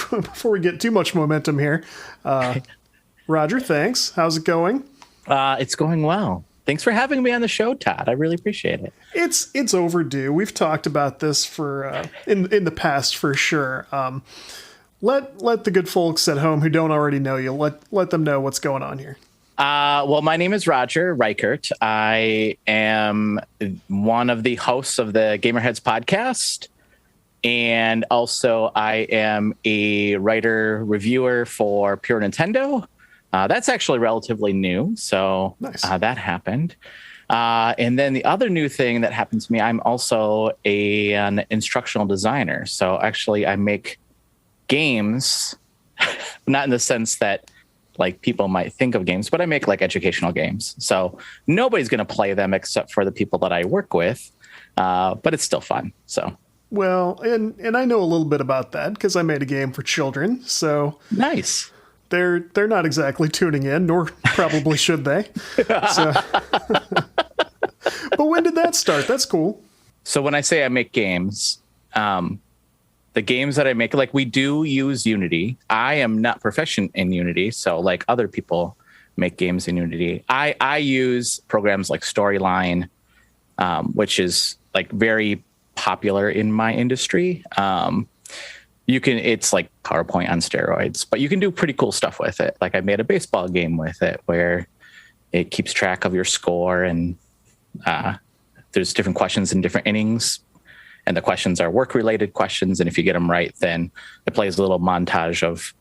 before we get too much momentum here, Roger, thanks. How's it going? It's going well. Thanks for having me on the show, Todd. I really appreciate it. It's overdue. We've talked about this for in the past for sure. Let the good folks at home who don't already know you let them know what's going on here. Well, my name is Roger Reichardt. I am one of the hosts of the Gamerheads podcast. And also I am a writer reviewer for Pure Nintendo. That's actually relatively new. So nice. That happened. And then the other new thing that happened to me, I'm also an instructional designer. So actually I make games, not in the sense that like people might think of games, but I make like educational games. So nobody's going to play them except for the people that I work with. But it's still fun. So. Well, and I know a little bit about that because I made a game for children. So nice. They're not exactly tuning in, nor probably should they. So. But when did that start? That's cool. So when I say I make games, the games that I make, like we do use Unity. I am not proficient in Unity. So like other people make games in Unity. I use programs like Storyline, which is like very popular in my industry. It's like PowerPoint on steroids, but you can do pretty cool stuff with it. Like I made a baseball game with it where it keeps track of your score and there's different questions in different innings and the questions are work related questions. And if you get them right, then it plays a little montage of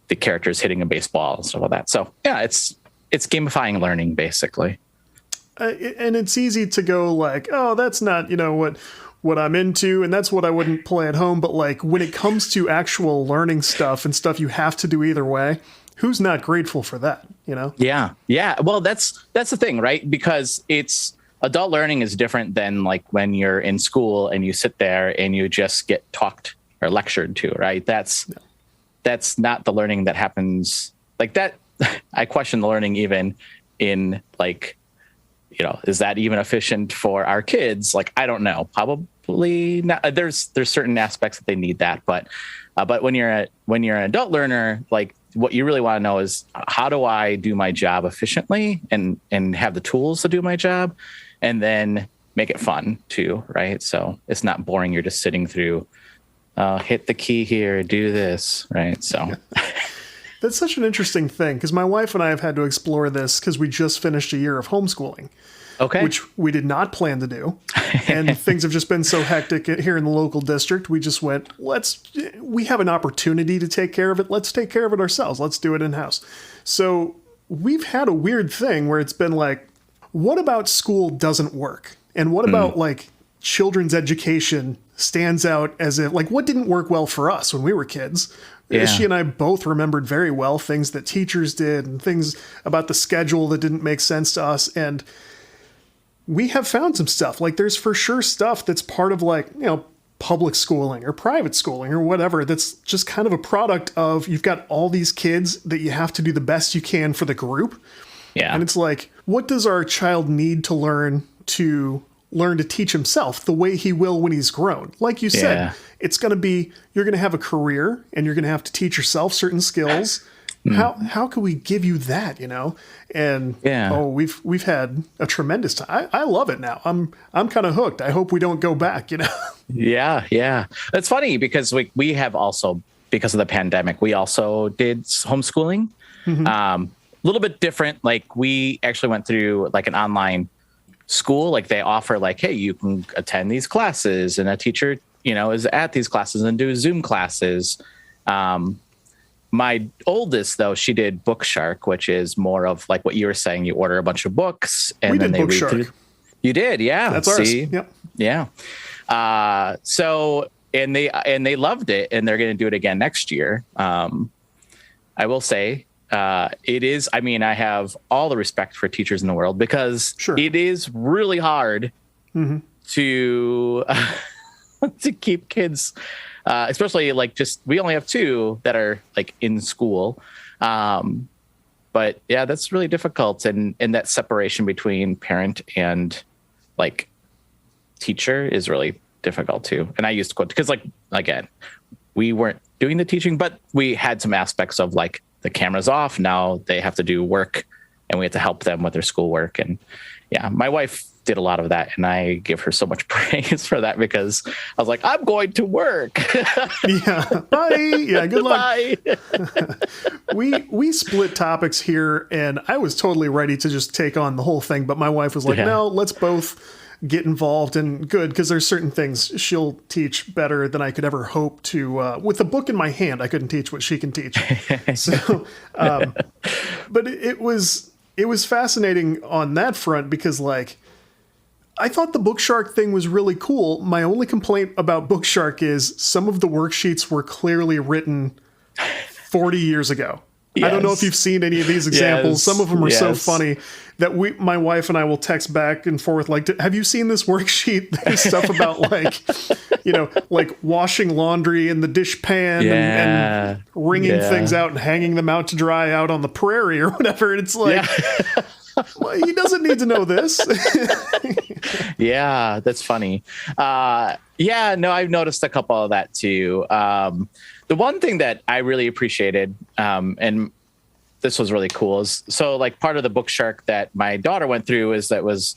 the characters hitting a baseball and stuff like that. So yeah, it's gamifying learning basically. And it's easy to go like, oh, that's not, what I'm into, and that's what I wouldn't play at home. But like when it comes to actual learning stuff and stuff you have to do either way, who's not grateful for that, Yeah. Well, that's the thing, right? Because adult learning is different than like when you're in school and you sit there and you just get talked or lectured to, right? That's not the learning that happens like that. I question the learning even in like, is that even efficient for our kids? Like, I don't know, probably not. There's certain aspects that they need that, but when you're an adult learner, like what you really want to know is how do I do my job efficiently and have the tools to do my job and then make it fun too. Right. So it's not boring. You're just sitting through, hit the key here, do this. Right. So that's such an interesting thing because my wife and I have had to explore this because we just finished a year of homeschooling. Okay. Which we did not plan to do. And things have just been so hectic here in the local district. We just went, we have an opportunity to take care of it. Let's take care of it ourselves. Let's do it in-house. So we've had a weird thing where it's been like, what about school doesn't work? And what about like children's education stands out as if like what didn't work well for us when we were kids? Yeah. She and I both remembered very well things that teachers did and things about the schedule that didn't make sense to us. And we have found some stuff like there's for sure stuff that's part of like, public schooling or private schooling or whatever. That's just kind of a product of you've got all these kids that you have to do the best you can for the group. Yeah. And it's like, what does our child need to learn to teach himself the way he will when he's grown? Like you said, it's going to be, you're going to have a career and you're going to have to teach yourself certain skills. How can we give you that, And we've had a tremendous time. I love it now. I'm kind of hooked. I hope we don't go back, Yeah. It's funny because we have also, because of the pandemic, we also did homeschooling. Mm-hmm. A little bit different. Like we actually went through like an online school. Like they offer like, hey, you can attend these classes and a teacher, is at these classes and do Zoom classes. My oldest, though, she did Bookshark, which is more of like what you were saying. You order a bunch of books and then they read through. You did, yeah. That's ours. Yep. Yeah. So and they loved it, and they're going to do it again next year. I will say it is. I mean, I have all the respect for teachers in the world because it is really hard to to keep kids. Especially like we only have two that are like in school. But yeah, that's really difficult. And that separation between parent and like teacher is really difficult too. And I used to quote because like, again, we weren't doing the teaching, but we had some aspects of like the camera's off. Now they have to do work and we have to help them with their schoolwork. And yeah, my wife did a lot of that. And I give her so much praise for that because I was like, I'm going to work. Yeah. Bye. Yeah. Good luck. Bye. We split topics here and I was totally ready to just take on the whole thing. But my wife was like, no, let's both get involved, and good, because there's certain things she'll teach better than I could ever hope to. With a book in my hand, I couldn't teach what she can teach. So, but it was fascinating on that front because, like, I thought the Bookshark thing was really cool. My only complaint about Bookshark is some of the worksheets were clearly written 40 years ago. Yes. I don't know if you've seen any of these examples. Yes. Some of them are so funny that my wife and I will text back and forth like, have you seen this worksheet? There's stuff about like, like washing laundry in the dish pan and wringing things out and hanging them out to dry out on the prairie or whatever. And it's like, well, he doesn't need to know this. Yeah, that's funny. I've noticed a couple of that too. The one thing that I really appreciated, and this was really cool, is so like part of the Bookshark that my daughter went through is that was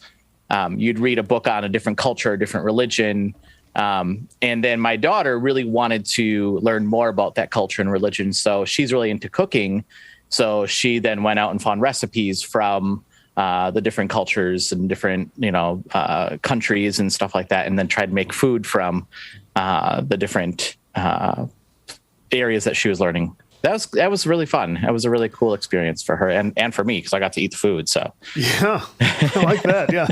you'd read a book on a different culture, a different religion. And then my daughter really wanted to learn more about that culture and religion. So she's really into cooking. So she then went out and found recipes from the different cultures and different, countries and stuff like that. And then tried to make food from the different areas that she was learning. That was really fun. That was a really cool experience for her and for me because I got to eat the food. So yeah, I like that. Yeah.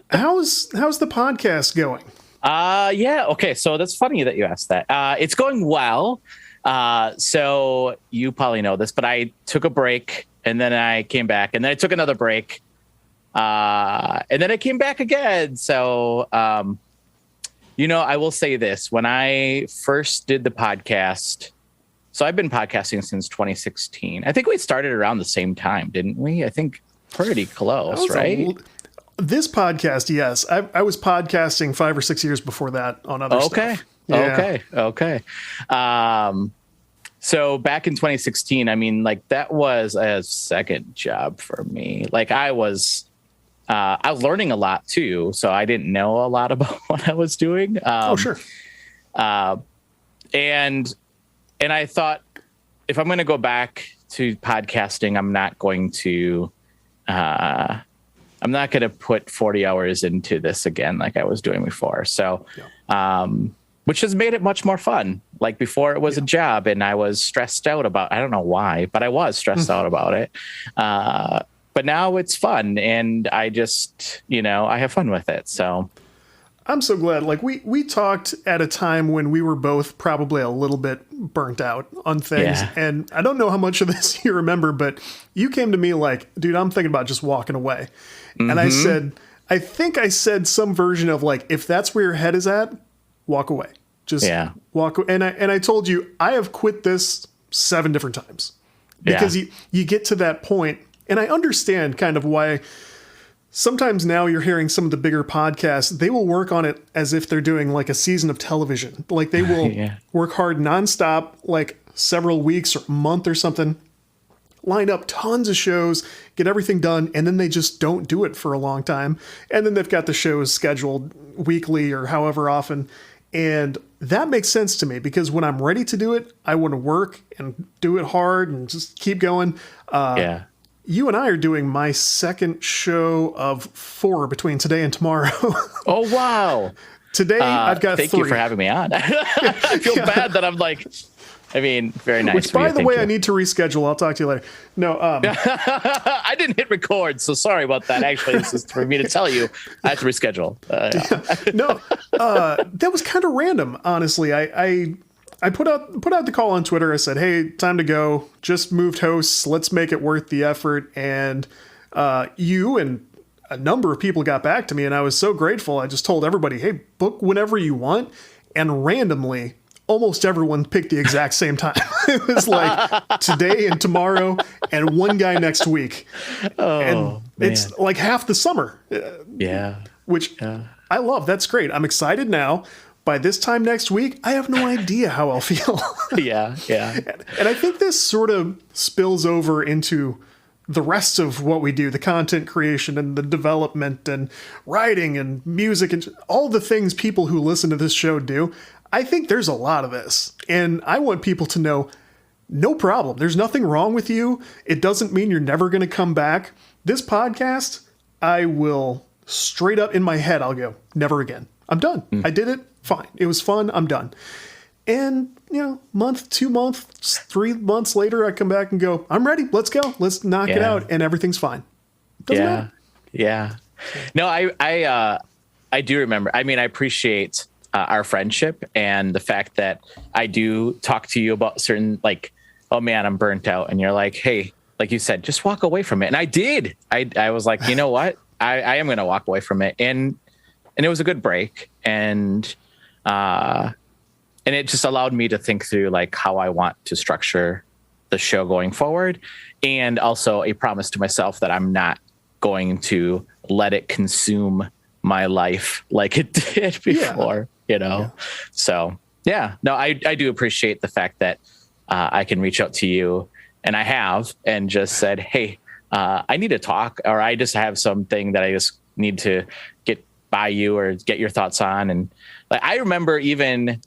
How's the podcast going? Okay. So that's funny that you asked that. It's going well. So you probably know this, but I took a break and then I came back and then I took another break. And then I came back again. So, I will say this, when I first did the podcast, so I've been podcasting since 2016. I think we started around the same time, didn't we? I think pretty close, right? This podcast, yes. I was podcasting 5 or 6 years before that on other stuff. Yeah. Okay. So back in 2016, I mean, like that was a second job for me. Like I was learning a lot too. So I didn't know a lot about what I was doing. Sure. And I thought if I'm going to go back to podcasting, I'm not going to put 40 hours into this again, like I was doing before. So, which has made it much more fun. Like before it was a job and I was stressed out about, I don't know why, but I was stressed out about it. But now it's fun and I just, I have fun with it. So I'm so glad. Like we talked at a time when we were both probably a little bit burnt out on things. Yeah. And I don't know how much of this you remember, but you came to me like, dude, I'm thinking about just walking away. Mm-hmm. And I think I said some version of like, if that's where your head is at, walk away. Just walk away. And I told you, I have quit this 7 different times because you get to that point, and I understand kind of why sometimes now you're hearing some of the bigger podcasts, they will work on it as if they're doing like a season of television. Like they will work hard nonstop, like several weeks or a month or something, line up tons of shows, get everything done, and then they just don't do it for a long time. And then they've got the shows scheduled weekly or however often. And that makes sense to me because when I'm ready to do it, I want to work and do it hard and just keep going. You and I are doing my second show of 4 between today and tomorrow. Oh, wow. Today, I've got 3. Thank you for having me on. I feel bad that I'm like, very nice. Which, by the way, I need to reschedule. I'll talk to you later. No, I didn't hit record, so sorry about that. Actually, this is for me to tell you. I have to reschedule. That was kind of random, honestly. I put out the call on Twitter. I said, hey, time to go. Just moved hosts. Let's make it worth the effort. And you and a number of people got back to me, and I was so grateful. I just told everybody, hey, book whenever you want. And randomly, almost everyone picked the exact same time. It was like today and tomorrow and one guy next week. And it's like half the summer. Which I love. That's great. I'm excited now. by this time next week, I have no idea how I'll feel. Yeah. And I think this sort of spills over into the rest of what we do, the content creation and the development and writing and music and all the things people who listen to this show do. I think there's a lot of this. And I want people to know, no problem. There's nothing wrong with you. It doesn't mean you're never going to come back. This podcast, I will straight up in my head, I'll go, never again. I'm done. I did it. Fine. It was fun. I'm done. And, month, 2 months, 3 months later, I come back and go, I'm ready. Let's go. Let's knock it out. And everything's fine. Doesn't matter. Yeah. No, I do remember. I mean, I appreciate our friendship and the fact that I do talk to you about certain, like, oh man, I'm burnt out. And you're like, hey, like you said, just walk away from it. And I did. I was like, you know what? I am going to walk away from it. And it was a good break. And it just allowed me to think through like how I want to structure the show going forward. And also a promise to myself that I'm not going to let it consume my life like it did before, So I do appreciate the fact that I can reach out to you, and I have, and just said, hey, I need to talk, or I just have something that I just need to get by you or get your thoughts on. And like, I remember even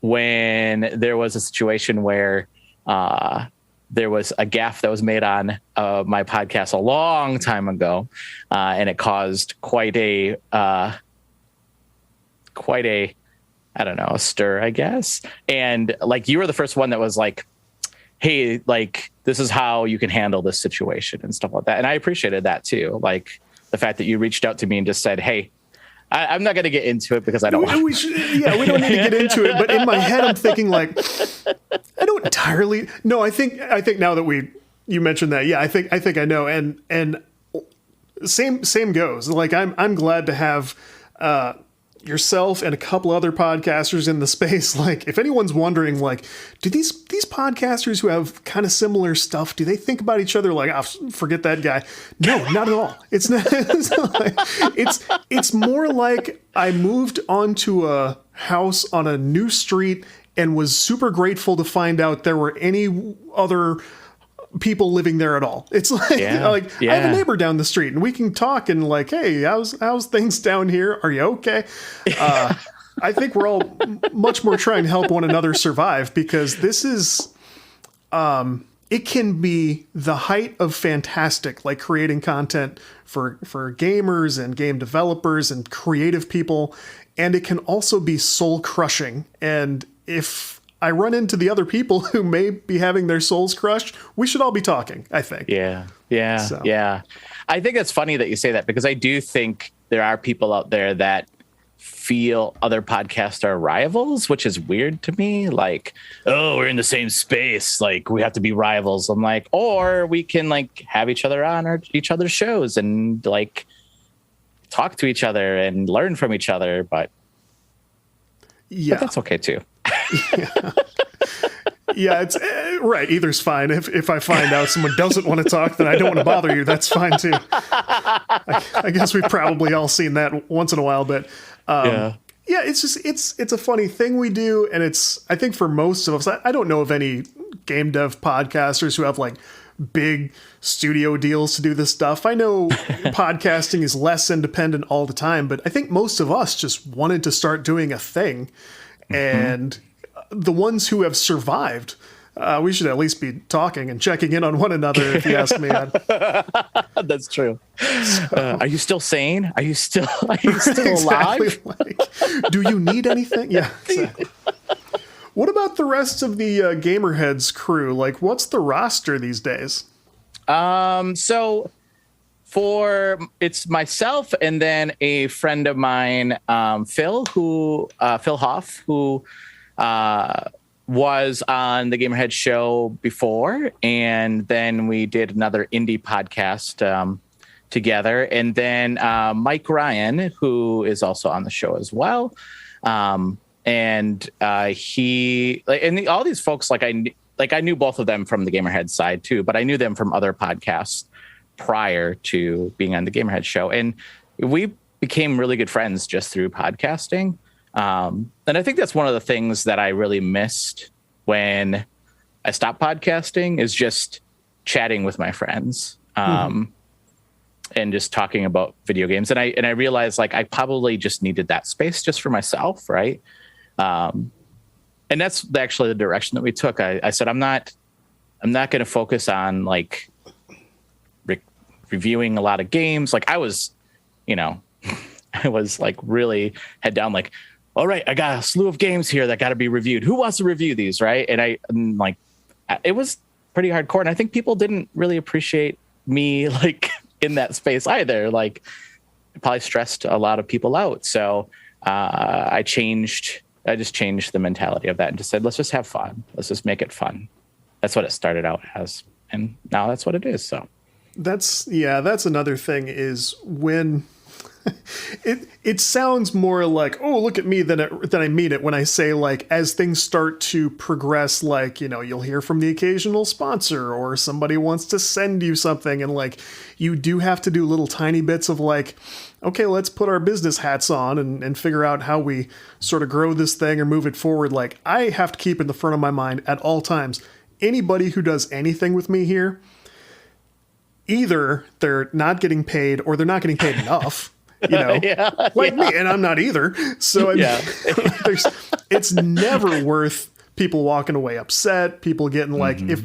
when there was a situation where there was a gaffe that was made on my podcast a long time ago, and it caused quite a I don't know, a stir, I guess. And like, you were the first one that was like, hey, like, this is how you can handle this situation and stuff like that. And I appreciated that too. Like the fact that you reached out to me and just said, hey, I'm not going to get into it because I don't want we don't need to get into it. But in my head, I'm thinking like, I don't entirely. No, I think now that you mentioned that, I think I know. And same goes. Like, I'm glad to have yourself and a couple other podcasters in the space. Like, if anyone's wondering, like, do these podcasters who have kind of similar stuff, do they think about each other like, forget that guy? No, not at all. It's not. It's more like I moved onto a house on a new street and was super grateful to find out there were any other people living there at all. It's like, I have a neighbor down the street and we can talk and like, hey, how's things down here? Are you okay? I think we're all much more trying to help one another survive, because this is, it can be the height of fantastic, like creating content for gamers and game developers and creative people. And it can also be soul crushing. And if I run into the other people who may be having their souls crushed, we should all be talking, I think. Yeah. I think it's funny that you say that, because I do think there are people out there that feel other podcasts are rivals, which is weird to me. Like, oh, we're in the same space, like we have to be rivals. I'm like, or we can like have each other on each other's shows and like talk to each other and learn from each other. But that's okay too. It's right. Either's fine. If I find out someone doesn't want to talk, then I don't want to bother you. That's fine too. I guess we've probably all seen that once in a while, but it's just, it's a funny thing we do. And I think for most of us, I don't know of any game dev podcasters who have like big studio deals to do this stuff. I know podcasting is less independent all the time, but I think most of us just wanted to start doing a thing. And the ones who have survived, we should at least be talking and checking in on one another, if you ask me. That's true. So, are you still sane? Are you still alive? Like, do you need anything? Yeah, exactly. What about the rest of the Gamerheads crew? Like, what's the roster these days? So it's myself and then a friend of mine, Phil Hoff, who was on the Gamerhead show before, and then we did another indie podcast together, and then Mike Ryan, who is also on the show as well, and he and all these folks, I knew both of them from the Gamerhead side too, but I knew them from other podcasts prior to being on the Gamerhead show, and we became really good friends just through podcasting. And I think that's one of the things that I really missed when I stopped podcasting is just chatting with my friends. And just talking about video games. And I realized like I probably just needed that space just for myself. Right. And that's actually the direction that we took. I said, I'm not going to focus on like reviewing a lot of games. Like I was, I was like really head down, like, all right, I got a slew of games here that got to be reviewed. Who wants to review these? Right. And like, it was pretty hardcore. And I think people didn't really appreciate me like in that space either. Like it probably stressed a lot of people out. So I just changed the mentality of that and just said, let's just have fun. Let's just make it fun. That's what it started out as. And now that's what it is. So that's another thing is when it sounds more like, oh, look at me than I mean it when I say like, as things start to progress, like, you'll hear from the occasional sponsor or somebody wants to send you something. And like, you do have to do little tiny bits of like, okay, let's put our business hats on and figure out how we sort of grow this thing or move it forward. Like I have to keep in the front of my mind at all times, anybody who does anything with me here, either they're not getting paid or they're not getting paid enough. Me, and I'm not either. So it's never worth people walking away upset, people getting like, if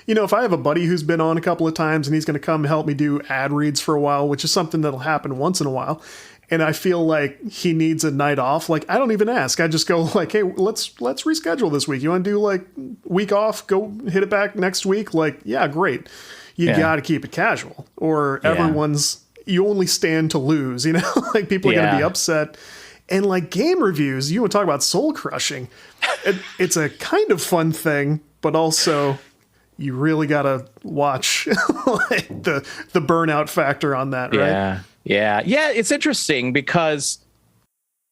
I have a buddy who's been on a couple of times and he's going to come help me do ad reads for a while, which is something that'll happen once in a while. And I feel like he needs a night off. Like, I don't even ask. I just go like, hey, let's reschedule this week. You want to do like week off, go hit it back next week? Like, yeah, great. You got to keep it casual or you only stand to lose, like people are going to be upset. And like game reviews, you want to talk about soul crushing. It's a kind of fun thing, but also you really got to watch like the burnout factor on that. Right. Yeah. It's interesting because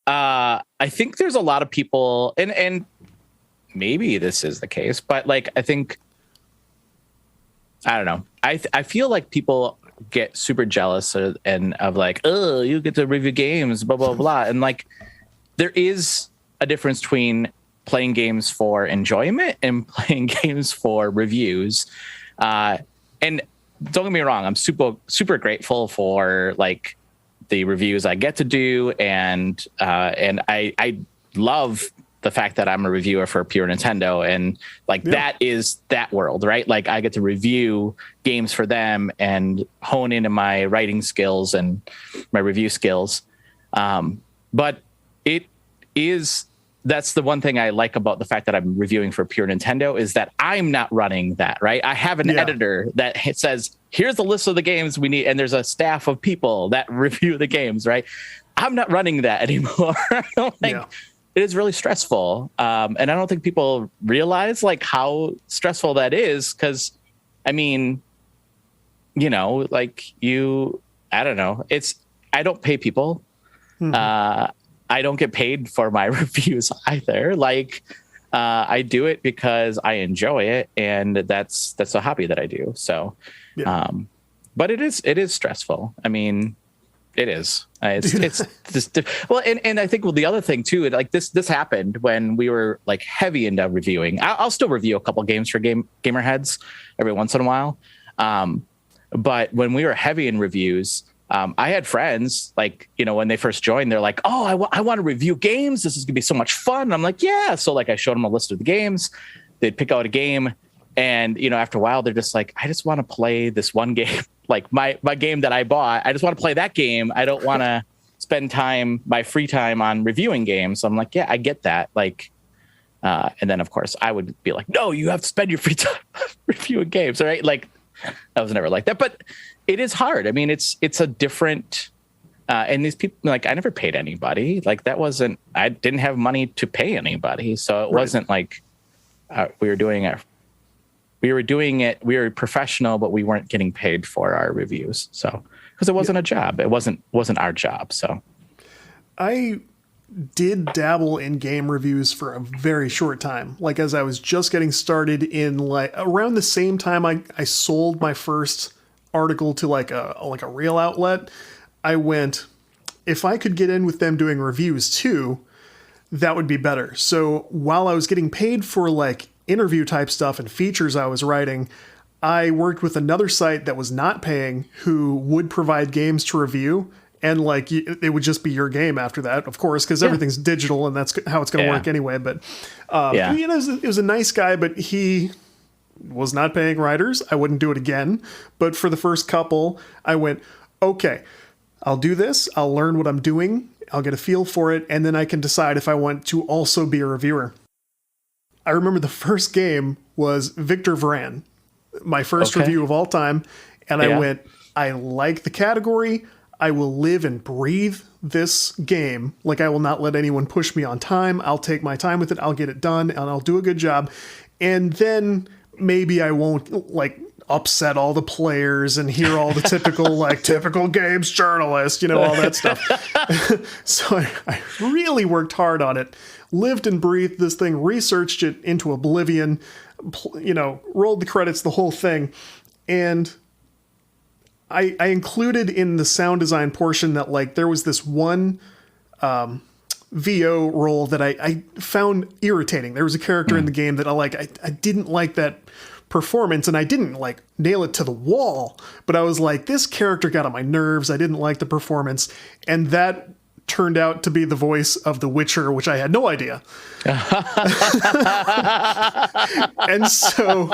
I think there's a lot of people and maybe this is the case, but like, I think, I don't know. I feel like people get super jealous and of like, oh, you get to review games, blah, blah, blah. And like, there is a difference between playing games for enjoyment and playing games for reviews. And don't get me wrong, I'm super, super grateful for like the reviews I get to do. And I love the fact that I'm a reviewer for Pure Nintendo and like that is that world, right? Like I get to review games for them and hone into my writing skills and my review skills. But that's the one thing I like about the fact that I'm reviewing for Pure Nintendo is that I'm not running that, right? I have an editor that says, here's the list of the games we need. And there's a staff of people that review the games, right? I'm not running that anymore. It is really stressful. And I don't think people realize like how stressful that is. Cause I mean, like I don't know. I don't pay people. I don't get paid for my reviews either. Like, I do it because I enjoy it. And that's a hobby that I do. So, but it is stressful. I mean, it is. It's just well, and I think the other thing too, like this happened when we were like heavy into reviewing. I'll still review a couple games for Gamerheads every once in a while, but when we were heavy in reviews, I had friends like when they first joined, they're like, "Oh, I want to review games. This is gonna be so much fun." And I'm like, "Yeah." So like I showed them a list of the games. They'd pick out a game, and after a while, they're just like, "I just want to play this one game." Like my game that I bought, I just want to play that game. I don't want to spend my free time on reviewing games. So I'm like, yeah, I get that. Like, and then of course I would be like, no, you have to spend your free time reviewing games, right? Like, I was never like that, but it is hard. I mean, it's a different, and these people, like, I never paid anybody. Like I didn't have money to pay anybody, so it wasn't like we were doing it. We were professional, but we weren't getting paid for our reviews. So, because it wasn't a job, it wasn't our job. So I did dabble in game reviews for a very short time. Like as I was just getting started in like around the same time I sold my first article to like a real outlet. I went, if I could get in with them doing reviews too, that would be better. So while I was getting paid for like interview type stuff and features I was writing, I worked with another site that was not paying who would provide games to review. And like it would just be your game after that, of course, because everything's digital and that's how it's going to work anyway. But you know, it was a nice guy, but he was not paying writers. I wouldn't do it again. But for the first couple, I went, okay, I'll do this. I'll learn what I'm doing. I'll get a feel for it. And then I can decide if I want to also be a reviewer. I remember the first game was Victor Vran, my first review of all time. And I went, I like the category. I will live and breathe this game. Like, I will not let anyone push me on time. I'll take my time with it. I'll get it done and I'll do a good job. And then maybe I won't like upset all the players and hear all the typical, like typical games journalist, you know, all that stuff. So I really worked hard on it, lived and breathed this thing, researched it into oblivion, you know, rolled the credits, the whole thing. And I included in the sound design portion that like there was this one VO role that I found irritating. There was a character in the game that I didn't like that performance, and I didn't like nail it to the wall, but I was like, this character got on my nerves. I didn't like the performance, and that turned out to be the voice of The Witcher, which I had no idea. And so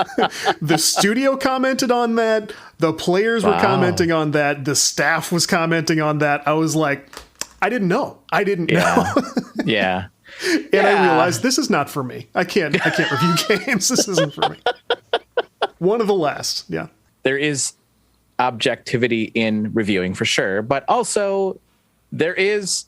the studio commented on that. The players were commenting on that. The staff was commenting on that. I was like, I didn't know. I didn't know. Yeah. And I realized this is not for me. I can't review games. This isn't for me. One of the last. Yeah. There is objectivity in reviewing for sure, but also there is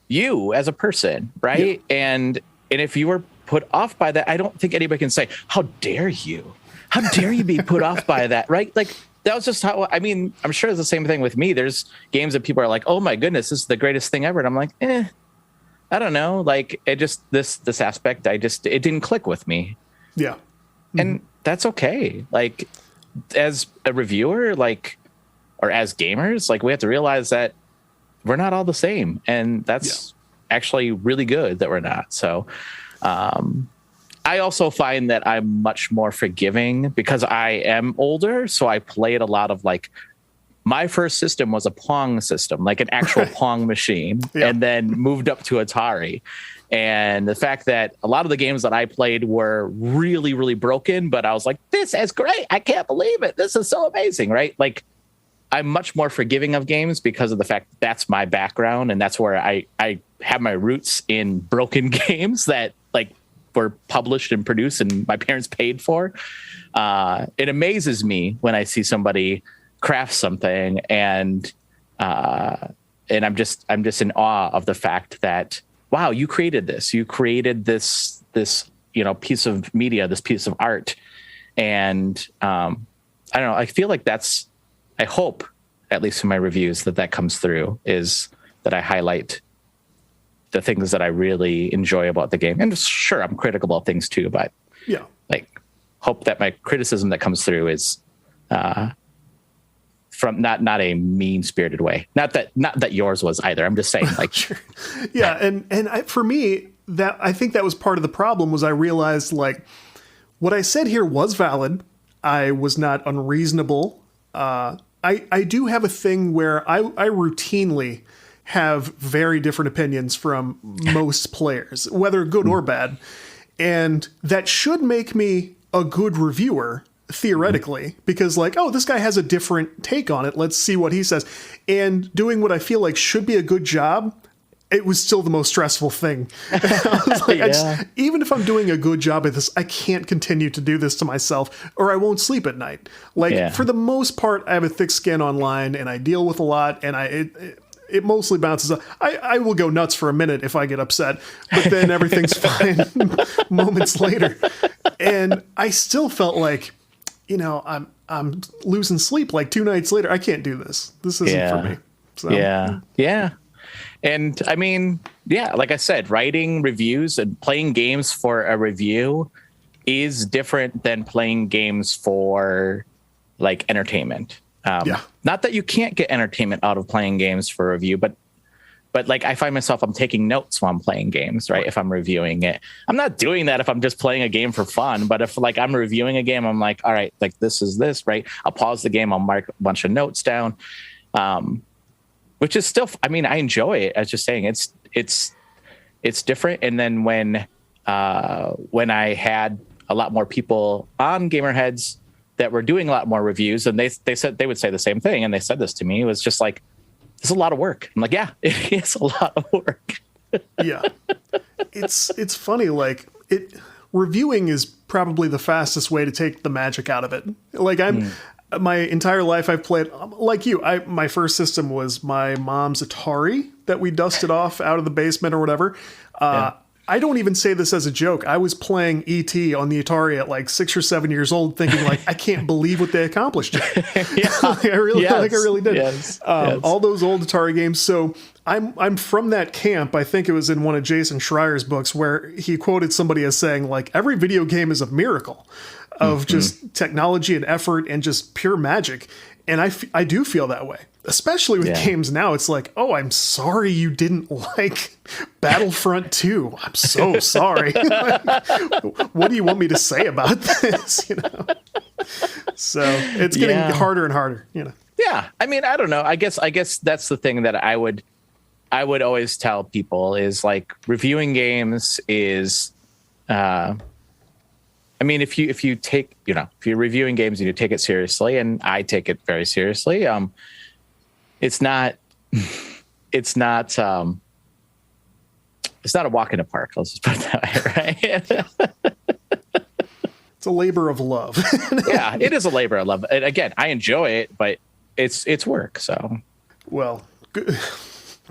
you as a person, right? Yeah. And if you were put off by that, I don't think anybody can say, how dare you? How dare you be put off by that, right? Like, that was just how, I mean, I'm sure it's the same thing with me. There's games that people are like, oh my goodness, this is the greatest thing ever. And I'm like, I don't know. Like, it just, this aspect, it didn't click with me. Yeah. Mm-hmm. And that's okay. Like, as a reviewer, like, or as gamers, like, we have to realize that we're not all the same. And that's actually really good that we're not. So, I also find that I'm much more forgiving because I am older. So I played a lot of like, my first system was a Pong system, like an actual Pong machine, and then moved up to Atari. And the fact that a lot of the games that I played were really, really broken, but I was like, this is great. I can't believe it. This is so amazing, right? Like, I'm much more forgiving of games because of the fact that that's my background. And that's where I have my roots in broken games that like were published and produced and my parents paid for. It amazes me when I see somebody craft something and I'm just in awe of the fact that, wow, you created this, you know, piece of media, this piece of art. And I don't know, I feel like I hope, at least in my reviews, that comes through, is that I highlight the things that I really enjoy about the game. And sure, I'm critical about things too, but like, hope that my criticism that comes through is from not a mean-spirited way. Not that yours was either. I'm just saying, like, sure. Yeah, and for me, that I think that was part of the problem. Was I realized like what I said here was valid. I was not unreasonable. I do have a thing where I routinely have very different opinions from most players, whether good or bad. And that should make me a good reviewer, theoretically, because like, oh, this guy has a different take on it. Let's see what he says. And doing what I feel like should be a good job, it was still the most stressful thing. I was like, even if I'm doing a good job at this, I can't continue to do this to myself or I won't sleep at night. Like, for the most part, I have a thick skin online and I deal with a lot, and it mostly bounces up. I will go nuts for a minute if I get upset, but then everything's fine moments later. And I still felt like, you know, I'm losing sleep like 2 nights later. I can't do this. This isn't for me. So. Yeah. And I mean, like I said, writing reviews and playing games for a review is different than playing games for like entertainment. Not that you can't get entertainment out of playing games for a review, but but like I find myself, I'm taking notes while I'm playing games, right? If I'm reviewing it, I'm not doing that if I'm just playing a game for fun. But if like I'm reviewing a game, I'm like, all right, like this is this, right? I'll pause the game. I'll mark a bunch of notes down, which is still, I mean, I enjoy it. I was just saying it's different. And then when I had a lot more people on Gamerheads that were doing a lot more reviews, and they said they would say the same thing. And they said this to me, it was just like, it's a lot of work. I'm like, yeah, it's a lot of work. Yeah. It's funny. Like reviewing is probably the fastest way to take the magic out of it. Like my entire life I've played like you. My first system was my mom's Atari that we dusted off out of the basement or whatever. I don't even say this as a joke. I was playing E.T. on the Atari at like 6 or 7 years old, thinking like, I can't believe what they accomplished. I really did. Yes. All those old Atari games. So I'm from that camp. I think it was in one of Jason Schreier's books where he quoted somebody as saying like, every video game is a miracle of just technology and effort and just pure magic. And I do feel that way, especially with games now. It's like, oh, I'm sorry you didn't like Battlefront 2. I'm so sorry. Like, what do you want me to say about this? You know? So it's getting harder and harder, you know? Yeah. I mean, I don't know. I guess that's the thing that I would always tell people is like reviewing games is, I mean, if you take, you know, if you're reviewing games and you take it seriously, and I take it very seriously, it's not a walk in the park. Let's just put it that way, right? It's a labor of love. Yeah, it is a labor of love. And again, I enjoy it, but it's work. So, well,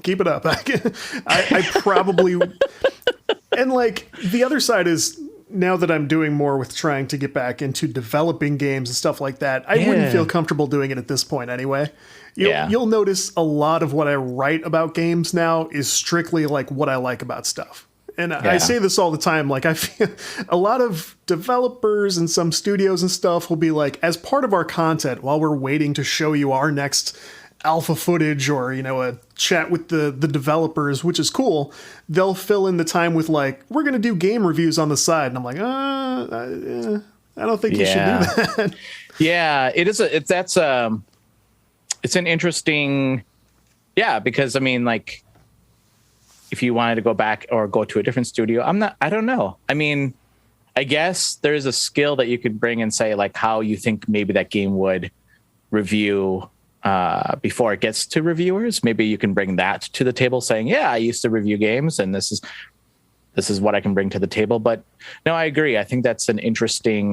keep it up. I probably, and like the other side is, now that I'm doing more with trying to get back into developing games and stuff like that, I wouldn't feel comfortable doing it at this point anyway. You'll notice a lot of what I write about games now is strictly like what I like about stuff. And I say this all the time. Like I feel a lot of developers and some studios and stuff will be like, as part of our content, while we're waiting to show you our next alpha footage or, you know, a chat with the developers, which is cool, they'll fill in the time with like, we're going to do game reviews on the side. And I'm like, I don't think you should do that. Yeah, it's an interesting, because I mean, like if you wanted to go back or go to a different studio, I don't know. I mean, I guess there's a skill that you could bring and say like how you think maybe that game would review before it gets to reviewers. Maybe you can bring that to the table saying, I used to review games and this is what I can bring to the table. But no, I agree. I think that's an interesting,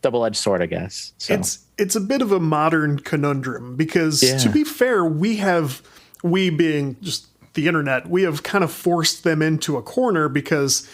double-edged sword, I guess. So. It's a bit of a modern conundrum because to be fair, we being just the internet, we have kind of forced them into a corner because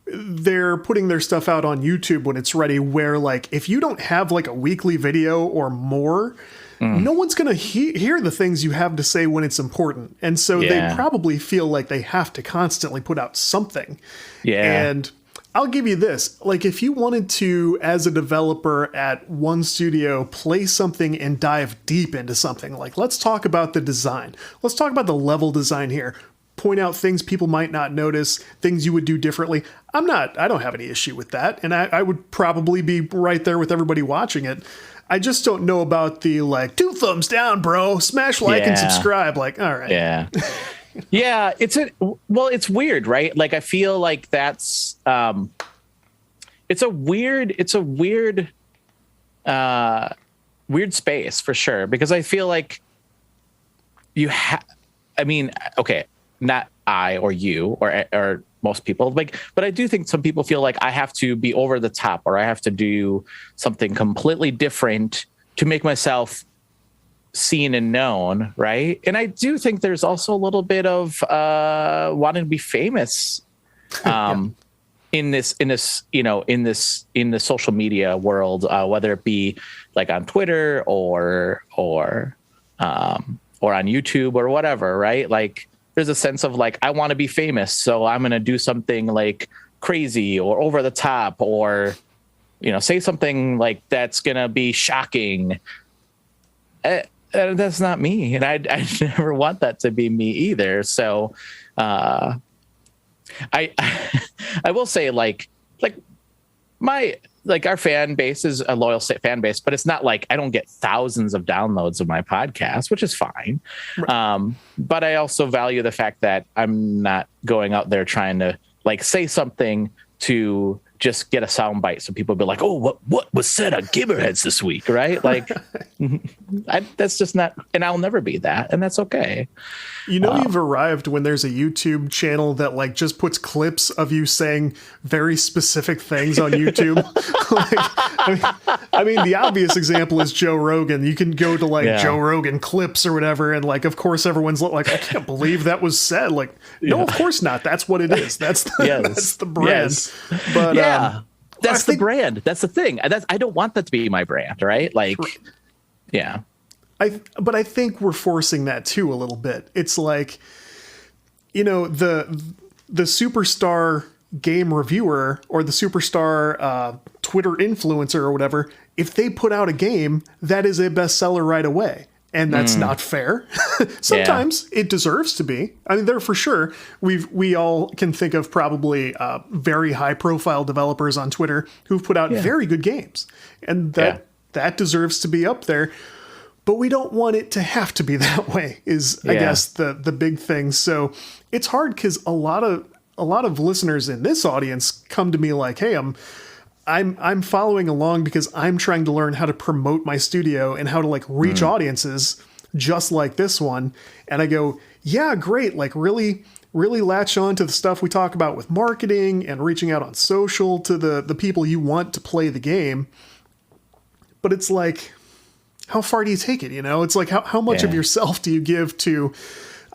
they're putting their stuff out on YouTube when it's ready, where like if you don't have like a weekly video or more, no one's going to hear the things you have to say when it's important. And so they probably feel like they have to constantly put out something. Yeah. And I'll give you this, like if you wanted to, as a developer at one studio, play something and dive deep into something, like let's talk about the design. Let's talk about the level design here. Point out things people might not notice, things you would do differently. I don't have any issue with that. And I would probably be right there with everybody watching it. I just don't know about the like 2 thumbs down, bro, smash like and subscribe. Like, all right. Yeah. Yeah. It's weird, right? Like, I feel like that's, it's a weird space for sure. Because I feel like okay, not I or you or most people, like, but I do think some people feel like I have to be over the top or I have to do something completely different to make myself seen and known, right? And I do think there's also a little bit of wanting to be famous in the social media world, whether it be like on Twitter or on YouTube or whatever, right? Like there's a sense of like, I want to be famous, so I'm going to do something like crazy or over the top or, say something like that's going to be shocking. that's not me, and I never want that to be me either. So, I I will say like my our fan base is a loyal fan base, but it's not like I don't get thousands of downloads of my podcast, which is fine. Right. But I also value the fact that I'm not going out there trying to like say something to just get a sound bite so people be like, oh, what was said on Gamerheads this week, right? Like that's just not, and I'll never be that, and that's okay. You know, you've arrived when there's a YouTube channel that like just puts clips of you saying very specific things on YouTube. I mean, the obvious example is Joe Rogan. You can go to like Joe Rogan clips or whatever, and like, of course, everyone's like, I can't believe that was said. Like, no, of course not. That's what it is. That's the, that's the brand. Yes. But that's the brand. That's the thing. I don't want that to be my brand, right? Like, yeah. But I think we're forcing that too a little bit. It's like, you know, the superstar game reviewer or the superstar Twitter influencer or whatever, if they put out a game, that is a bestseller right away. And that's not fair. Sometimes it deserves to be. I mean, there for sure. We all can think of probably very high profile developers on Twitter who've put out very good games, and that deserves to be up there. But we don't want it to have to be that way. I guess the big thing. So it's hard because a lot of listeners in this audience come to me like, hey, I'm following along because I'm trying to learn how to promote my studio and how to like reach audiences just like this one. And I go, yeah, great. Like really, really latch on to the stuff we talk about with marketing and reaching out on social to the people you want to play the game. But it's like, how far do you take it? You know, it's like, how much of yourself do you give to,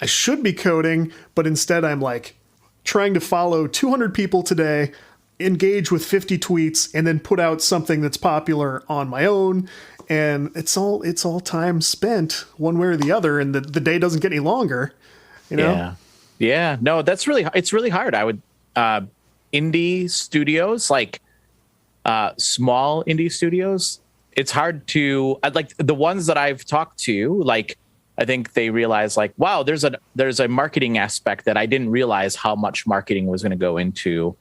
I should be coding, but instead I'm like trying to follow 200 people today, engage with 50 tweets, and then put out something that's popular on my own. And it's all time spent one way or the other. And the day doesn't get any longer, you know? Yeah. No, it's really hard. I would, indie studios, like, small indie studios, it's hard to, like the ones that I've talked to, like, I think they realize like, wow, there's a marketing aspect that I didn't realize how much marketing was going to go into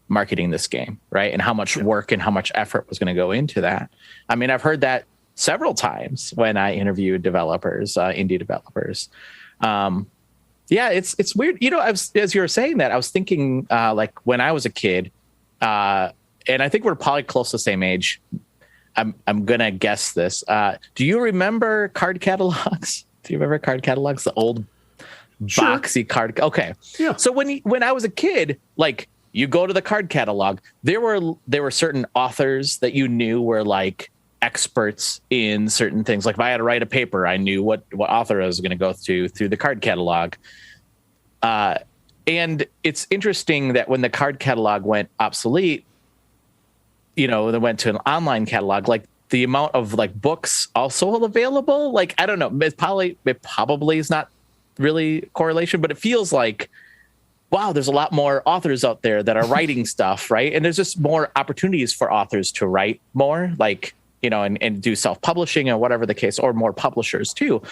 marketing this game, right? And how much work and how much effort was going to go into that. I mean, I've heard that several times when I interviewed developers, indie developers. It's weird. You know, as you were saying that, I was thinking like when I was a kid, and I think we're probably close to the same age. I'm gonna guess this. Do you remember card catalogs? Do you remember card catalogs? The old boxy card. Okay. Yeah. So when I was a kid, like you go to the card catalog, there were certain authors that you knew were like experts in certain things. Like if I had to write a paper, I knew what author I was going to go through the card catalog. And it's interesting that when the card catalog went obsolete, you know, they went to an online catalog, like the amount of like books also available, like, I don't know, it probably is not really correlation, but it feels like, wow, there's a lot more authors out there that are writing stuff, right? And there's just more opportunities for authors to write more, like, you know, and do self-publishing or whatever the case, or more publishers too.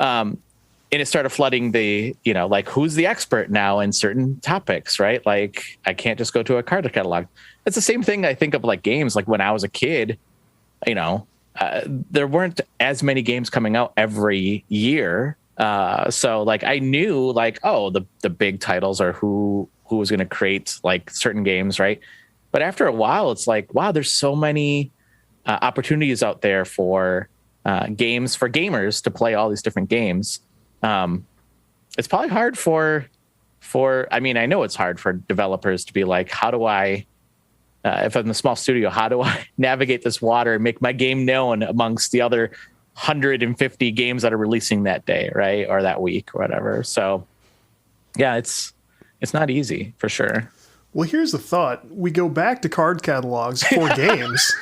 And it started flooding the, you know, like who's the expert now in certain topics, right? Like I can't just go to a card catalog. It's the same thing I think of like games. Like when I was a kid, you know, there weren't as many games coming out every year. So like I knew like, oh, the big titles are who was going to create like certain games, right? But after a while, it's like, wow, there's so many opportunities out there for games, for gamers to play all these different games. It's probably hard for I mean, I know it's hard for developers to be like, how do I, if I'm a small studio, how do I navigate this water and make my game known amongst the other 150 games that are releasing that day, right? Or that week or whatever. So yeah, it's not easy for sure. Well, here's the thought. We go back to card catalogs for games.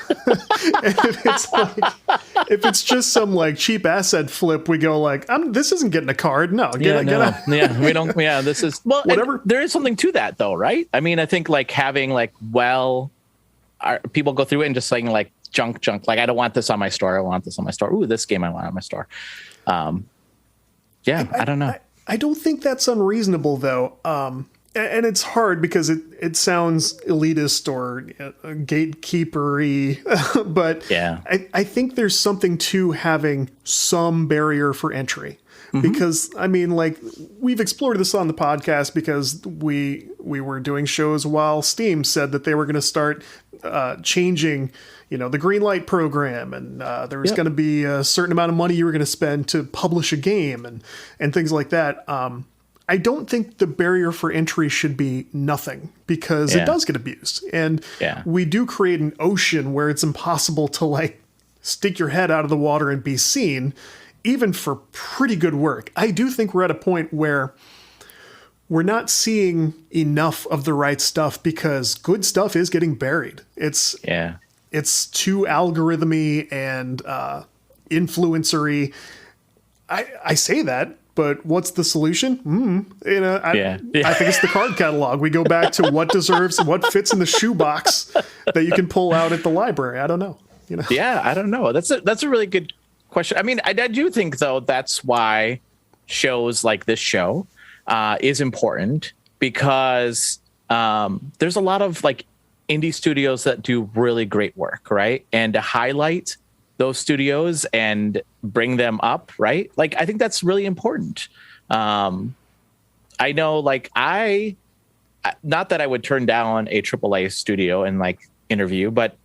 If it's just some like cheap asset flip, we go like, this isn't getting a card. No, we don't. Yeah, this is whatever. There is something to that though, right? I mean, I think like having like, people go through it and just saying like, junk. Like, I don't want this on my store. I want this on my store. Ooh, this game I want on my store. I don't know. I don't think that's unreasonable, though. And it's hard because it sounds elitist or gatekeepery, but yeah. I think there's something to having some barrier for entry. Because, I mean, like, we've explored this on the podcast because we were doing shows while Steam said that they were going to start changing, the green light program, and there was going to be a certain amount of money you were going to spend to publish a game and things like that. I don't think the barrier for entry should be nothing, because it does get abused. And we do create an ocean where it's impossible to, like, stick your head out of the water and be seen, even for pretty good work. I do think we're at a point where we're not seeing enough of the right stuff because good stuff is getting buried. It's too algorithmy and influencery. I say that, but what's the solution? I think it's the card catalog. We go back to what fits in the shoebox that you can pull out at the library. I don't know. Yeah, I don't know. That's a really good question. I mean, I do think, though, that's why shows like this show is important, because there's a lot of like indie studios that do really great work, right? And to highlight those studios and bring them up, right? Like, I think that's really important. I know, like, not that I would turn down a AAA studio and like interview, but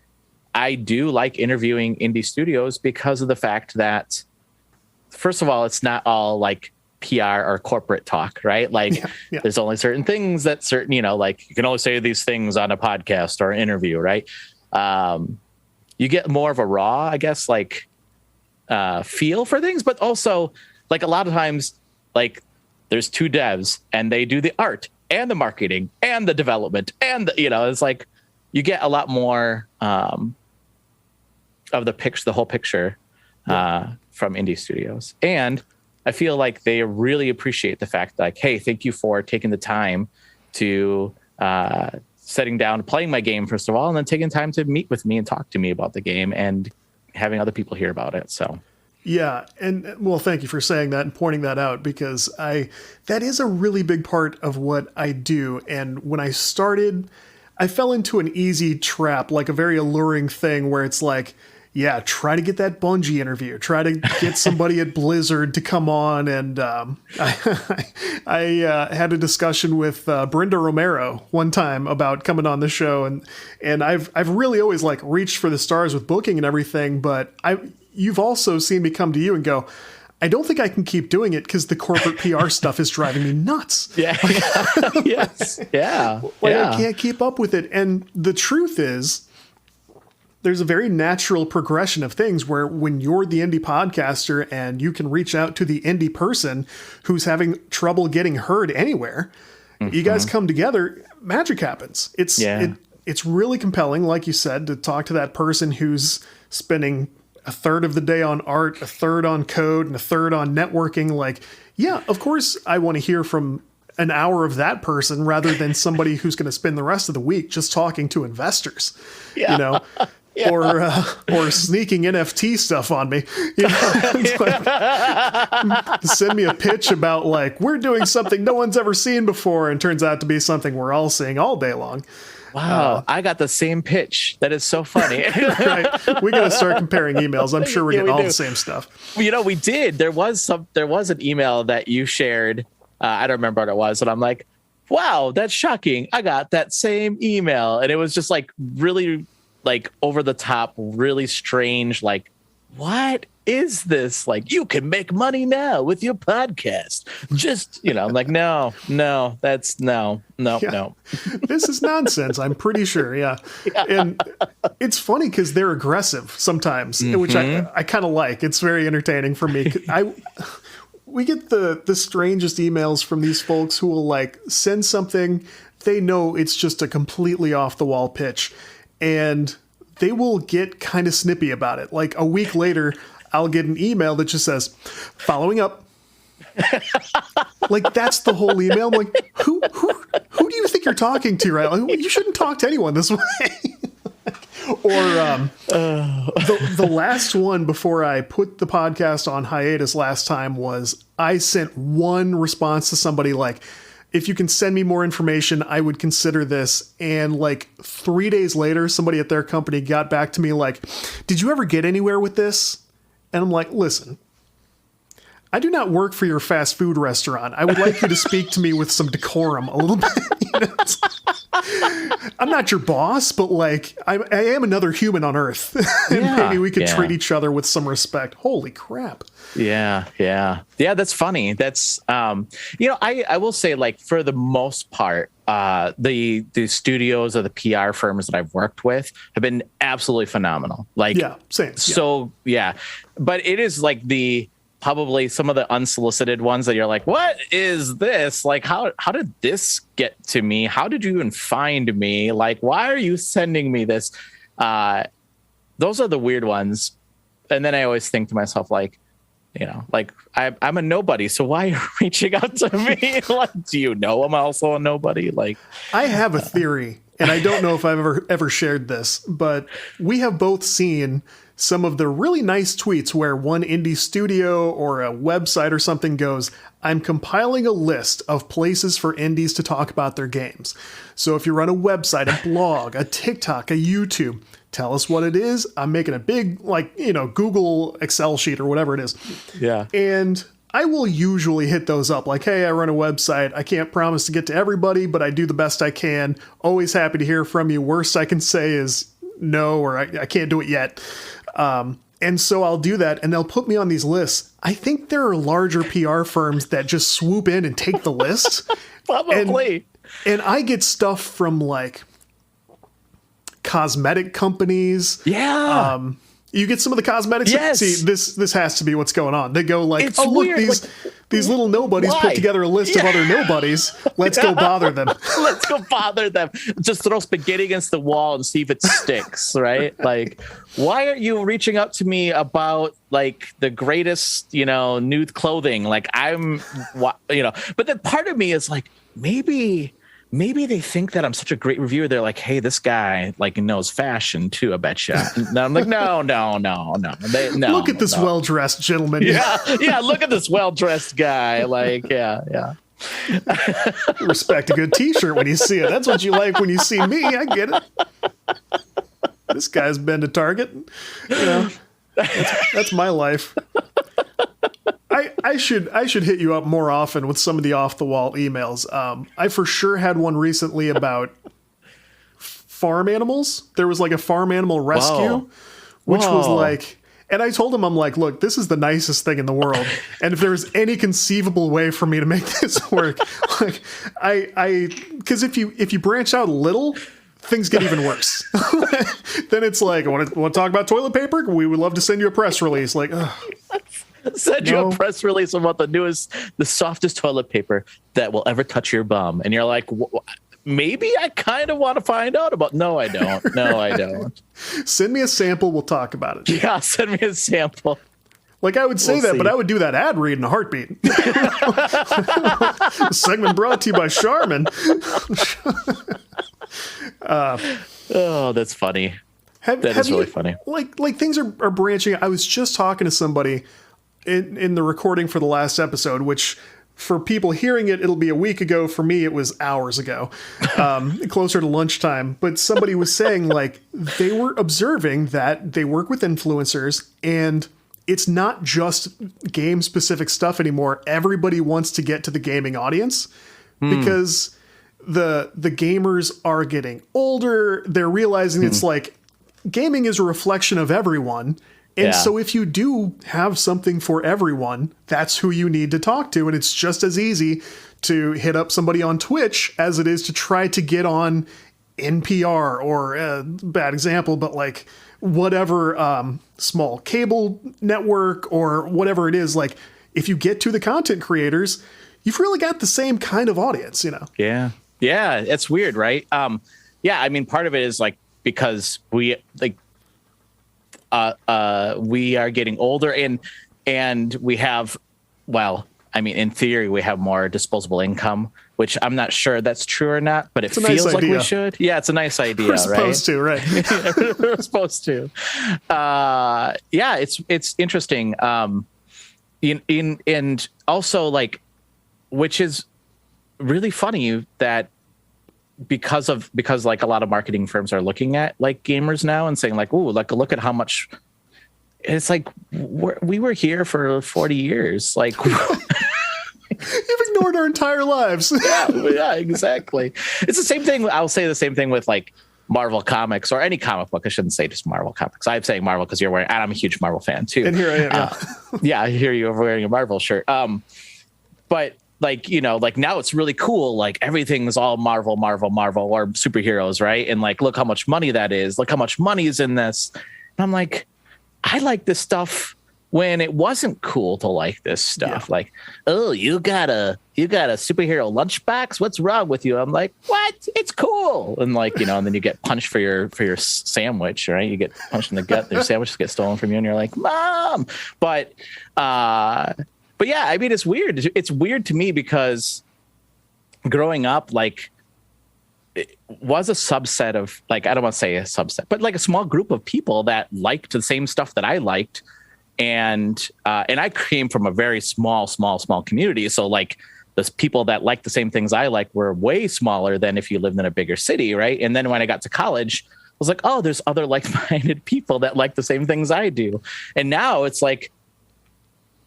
I do like interviewing indie studios because of the fact that, first of all, it's not all like PR or corporate talk, right? Like, there's only certain things that like, you can only say these things on a podcast or an interview, right? You get more of a raw, I guess, like feel for things, but also, like, a lot of times, like, there's two devs and they do the art and the marketing and the development and it's like you get a lot more of the whole picture from indie studios. And I feel like they really appreciate the fact that, like, hey, thank you for taking the time to sitting down, playing my game, first of all, and then taking time to meet with me and talk to me about the game and having other people hear about it. So yeah. And well, thank you for saying that and pointing that out, because that is a really big part of what I do. And when I started, I fell into an easy trap, like a very alluring thing where it's like, try to get that Bungie interview. Try to get somebody at Blizzard to come on. And I had a discussion with Brenda Romero one time about coming on the show, and I've really always like reached for the stars with booking and everything. But you've also seen me come to you and go, I don't think I can keep doing it because the corporate PR stuff is driving me nuts. Yes. Yeah. I can't keep up with it. And the truth is, there's a very natural progression of things where when you're the indie podcaster and you can reach out to the indie person who's having trouble getting heard anywhere, you guys come together, magic happens. It's really compelling, like you said, to talk to that person who's spending a third of the day on art, a third on code, and a third on networking. Like, of course I want to hear from an hour of that person rather than somebody who's going to spend the rest of the week just talking to investors, or sneaking NFT stuff on me. Send me a pitch about, like, we're doing something no one's ever seen before, and turns out to be something we're all seeing all day long. Wow, I got the same pitch. That is so funny. Right. We got to start comparing emails. I'm sure we're getting all the same stuff. We did. There was an email that you shared. I don't remember what it was, and I'm like, wow, that's shocking. I got that same email. And it was just like really like over the top, really strange. Like, what is this? Like, you can make money now with your podcast. Just, I'm like, no. This is nonsense. I'm pretty sure. Yeah. And it's funny because they're aggressive sometimes, which I kind of like. It's very entertaining for me. We get the strangest emails from these folks who will like send something. They know it's just a completely off the wall pitch, and they will get kind of snippy about it. Like a week later, I'll get an email that just says, following up. Like, that's the whole email. I'm like, who do you think you're talking to, right? Like, you shouldn't talk to anyone this way. The last one before I put the podcast on hiatus last time was I sent one response to somebody like, if you can send me more information, I would consider this. And like 3 days later, somebody at their company got back to me like, did you ever get anywhere with this? And I'm like, listen, I do not work for your fast food restaurant. I would like you to speak to me with some decorum a little bit. You know? I'm not your boss, but like I am another human on Earth. And maybe we could treat each other with some respect. Holy crap. Yeah. That's funny. That's, I will say, like, for the most part, the studios or the PR firms that I've worked with have been absolutely phenomenal. Like, same. So, but it is like probably some of the unsolicited ones that you're like, what is this? Like, how did this get to me? How did you even find me? Like, why are you sending me this? Those are the weird ones. And then I always think to myself, like, like I'm a nobody. So why are you reaching out to me? Like, do you know I'm also a nobody? Like, I have a theory, and I don't know if I've ever shared this, but we have both seen some of the really nice tweets where one indie studio or a website or something goes, I'm compiling a list of places for indies to talk about their games. So if you run a website, a blog, a TikTok, a YouTube, tell us what it is. I'm making a big, Google Excel sheet or whatever it is. Yeah. And I will usually hit those up like, hey, I run a website. I can't promise to get to everybody, but I do the best I can. Always happy to hear from you. Worst I can say is no, or I can't do it yet. And so I'll do that, and they'll put me on these lists. I think there are larger PR firms that just swoop in and take the list. Probably. And I get stuff from like cosmetic companies. Yeah. You get some of the cosmetics. Yes. See, this has to be what's going on. They go like, it's oh, look, weird. these little nobodies Why? put together a list of other nobodies. Let's go bother them. Let's go bother them. Just throw spaghetti against the wall and see if it sticks, right? Like, why are you reaching out to me about like the greatest, nude clothing? Like but then part of me is like, maybe they think that I'm such a great reviewer. They're like, hey, this guy like knows fashion too, I bet you. And I'm like, no. Look at this well-dressed gentleman. Yeah. Look at this well-dressed guy. Like, yeah. Respect a good t-shirt when you see it. That's what you like when you see me. I get it. This guy's been to Target. That's my life. I should hit you up more often with some of the off the wall emails. I for sure had one recently about farm animals. There was like a farm animal rescue, which was like, and I told him, I'm like, look, this is the nicest thing in the world. And if there's any conceivable way for me to make this work, like because if you branch out a little, things get even worse. Then it's like, want to talk about toilet paper? We would love to send you a press release. Like, send you a press release about the softest toilet paper that will ever touch your bum. And you're like, maybe I kind of want to find out about. No, I don't. Send me a sample. We'll talk about it. Yeah, send me a sample. Like I would say that, but I would do that ad read in a heartbeat. Segment brought to you by Charmin. That's funny. That is really funny. Like things are branching. I was just talking to somebody in the recording for the last episode, which for people hearing it, it'll be a week ago. For me, it was hours ago, closer to lunchtime. But somebody was saying like they were observing that they work with influencers and it's not just game specific stuff anymore. Everybody wants to get to the gaming audience because the gamers are getting older. They're realizing it's like gaming is a reflection of everyone. And so if you do have something for everyone, that's who you need to talk to. And it's just as easy to hit up somebody on Twitch as it is to try to get on NPR or bad example, but like whatever small cable network or whatever it is. Like if you get to the content creators, you've really got the same kind of audience, Yeah. Yeah. It's weird, right? I mean, part of it is like, because we are getting older and we have, I mean, in theory, we have more disposable income, which I'm not sure that's true or not, but it It's a feels nice like we idea. And yeah, it's a nice idea, We're supposed to, right? We're supposed to. Yeah, it's interesting. And also like, which is really funny that because like a lot of marketing firms are looking at like gamers now and saying like, "Ooh, like look at how much." It's like we were here for 40 years, like. You've ignored our entire lives. Yeah, exactly. It's the same thing. I'll say the same thing with like Marvel comics or any comic book. I shouldn't say just Marvel comics. I'm saying Marvel because you're wearing, and I'm a huge Marvel fan too. And here I am. Yeah, yeah, I hear you wearing a Marvel shirt. But like, you know, like now it's really cool. Like everything's all Marvel or superheroes, right? And like, look how much money that is. Look how much money is in this. And I'm like, I like this stuff when it wasn't cool to like this stuff. Yeah. Like, oh, you got a superhero lunchbox? What's wrong with you? I'm like, what? It's cool. And like, you know, and then you get punched for your sandwich, right? You get punched in the gut, their sandwiches get stolen from you, and you're like, Mom. But yeah, I mean, it's weird. It's weird to me because growing up, like, it was a subset of, like, I don't want to say a subset, but like a small group of people that liked the same stuff that I liked. And I came from a very small community. So like the people that like the same things I like were way smaller than if you lived in a bigger city. Right. And then when I got to college, I was like, oh, there's other like-minded people that like the same things I do. And now it's like,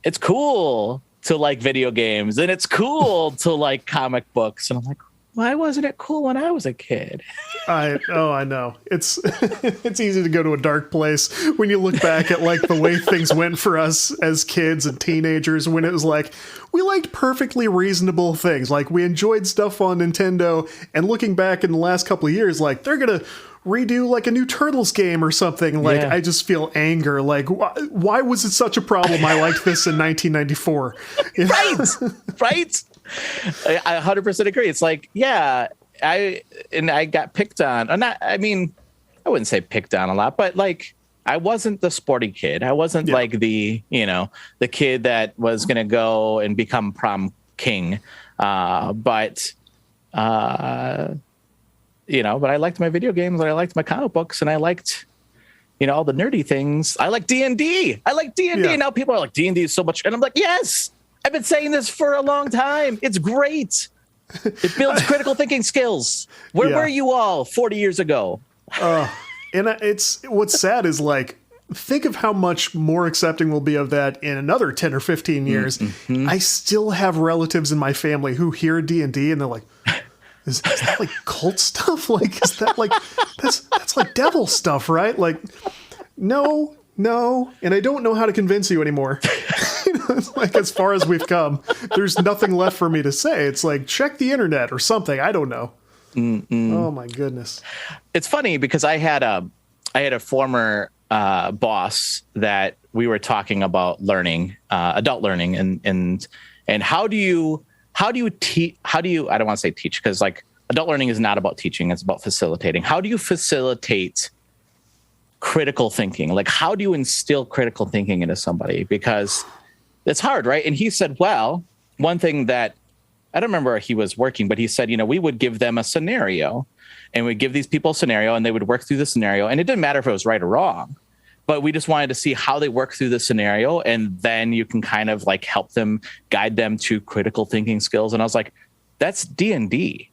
it's cool to like video games and it's cool to like comic books. And I'm like, why wasn't it cool when I was a kid? I know. It's it's easy to go to a dark place when you look back at like the way things went for us as kids and teenagers, when it was like we liked perfectly reasonable things. Like we enjoyed stuff on Nintendo, and looking back in the last couple of years, like they're going to redo like a new Turtles game or something. Like I just feel anger. Like why was it such a problem? I liked this in 1994. Right. I 100% agree. It's like, yeah, I got picked on. I mean, I wouldn't say picked on a lot, but like I wasn't the sporty kid. I wasn't like the, you know, the kid that was going to go and become prom king. But you know, but I liked my video games and I liked my comic books and I liked, you know, all the nerdy things. I like D&D. I like D&D. Yeah. Now people are like, D&D is so much. And I'm like, yes, I've been saying this for a long time. It's great. It builds critical thinking skills. Where were you all 40 years ago? And it's what's sad is like, think of how much more accepting we'll be of that in another 10 or 15 years. Mm-hmm. I still have relatives in my family who hear D&D and they're like, is that like cult stuff? Like, is that like, that's like devil stuff, right? Like, no. And I don't know how to convince you anymore. You know, it's like, as far as we've come, there's nothing left for me to say. It's like, check the internet or something. I don't know. Mm-mm. Oh my goodness. It's funny because I had a former boss that we were talking about learning, adult learning, and how do you teach? I don't want to say teach, because like adult learning is not about teaching. It's about facilitating. How do you facilitate critical thinking? Like, how do you instill critical thinking into somebody? Because it's hard, right? And he said, well, one thing that I don't remember where he was working, but he said, you know, we would give them a scenario and we'd give these people a scenario and they would work through the scenario. And it didn't matter if it was right or wrong, but we just wanted to see how they work through the scenario. And then you can kind of like help them, guide them to critical thinking skills. And I was like, that's D&D.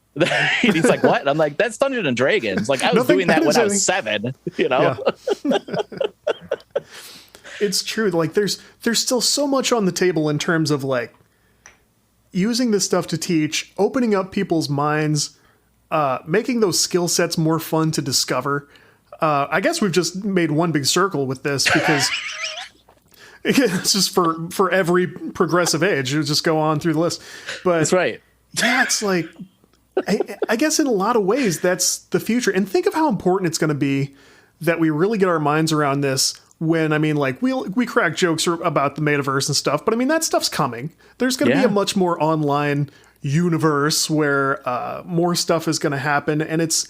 He's like, what? And I'm like, that's Dungeons and Dragons. Like I was doing that when I was 7, you know? Yeah. It's true. Like there's still so much on the table in terms of like using this stuff to teach, opening up people's minds, making those skill sets more fun to discover. I guess we've just made one big circle with this because it's just for every progressive age. You just go on through the list. But that's right. Yeah, it's like, I guess in a lot of ways, that's the future. And think of how important it's going to be that we really get our minds around this when, I mean, like we crack jokes about the metaverse and stuff, but I mean, that stuff's coming. There's going to be a much more online universe where more stuff is going to happen. And it's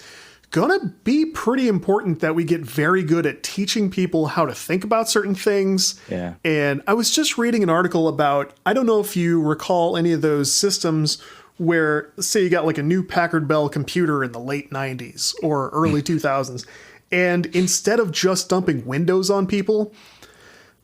gonna be pretty important that we get very good at teaching people how to think about certain things. Yeah. And I was just reading an article about, I don't know if you recall any of those systems where, say you got like a new Packard Bell computer in the late 90s or early 2000s, and instead of just dumping Windows on people,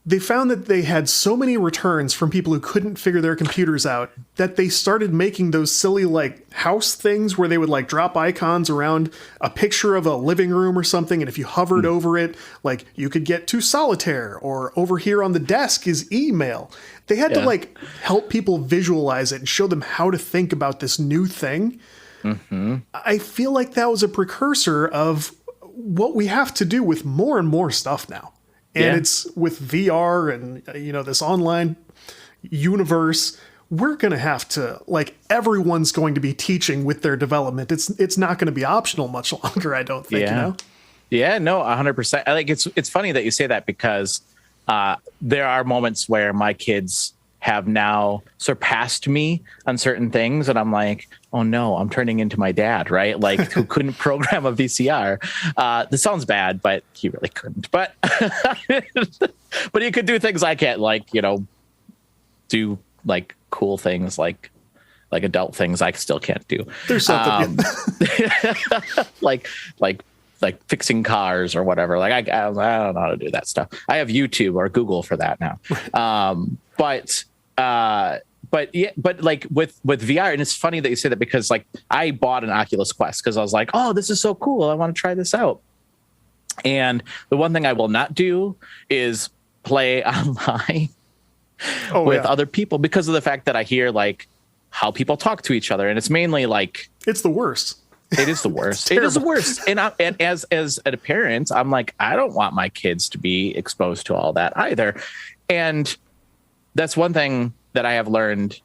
they found that they had so many returns from people who couldn't figure their computers out that they started making those silly like house things where they would like drop icons around a picture of a living room or something. And if you hovered over it, like you could get to solitaire, or over here on the desk is email. They had to like help people visualize it and show them how to think about this new thing. Mm-hmm. I feel like that was a precursor of what we have to do with more and more stuff now. And it's with VR and, this online universe, we're going to have to, like, everyone's going to be teaching with their development. It's not going to be optional much longer, I don't think, Yeah, no, 100%. I think it's funny that you say that, because there are moments where my kids have now surpassed me on certain things. And I'm like, oh no, I'm turning into my dad, right? Like, who couldn't program a VCR. This sounds bad, but he really couldn't. But but he could do things I can't, like, do like cool things, like adult things I still can't do. There's something like fixing cars or whatever. Like I don't know how to do that stuff. I have YouTube or Google for that now. But like with VR, and it's funny that you say that, because like I bought an Oculus Quest because I was like, oh, this is so cool, I want to try this out. And the one thing I will not do is play online with other people, because of the fact that I hear like how people talk to each other, and it's mainly like, it's the worst. It is the worst. It is the worst. And as a parent, I'm like, I don't want my kids to be exposed to all that either. And that's one thing that I have learned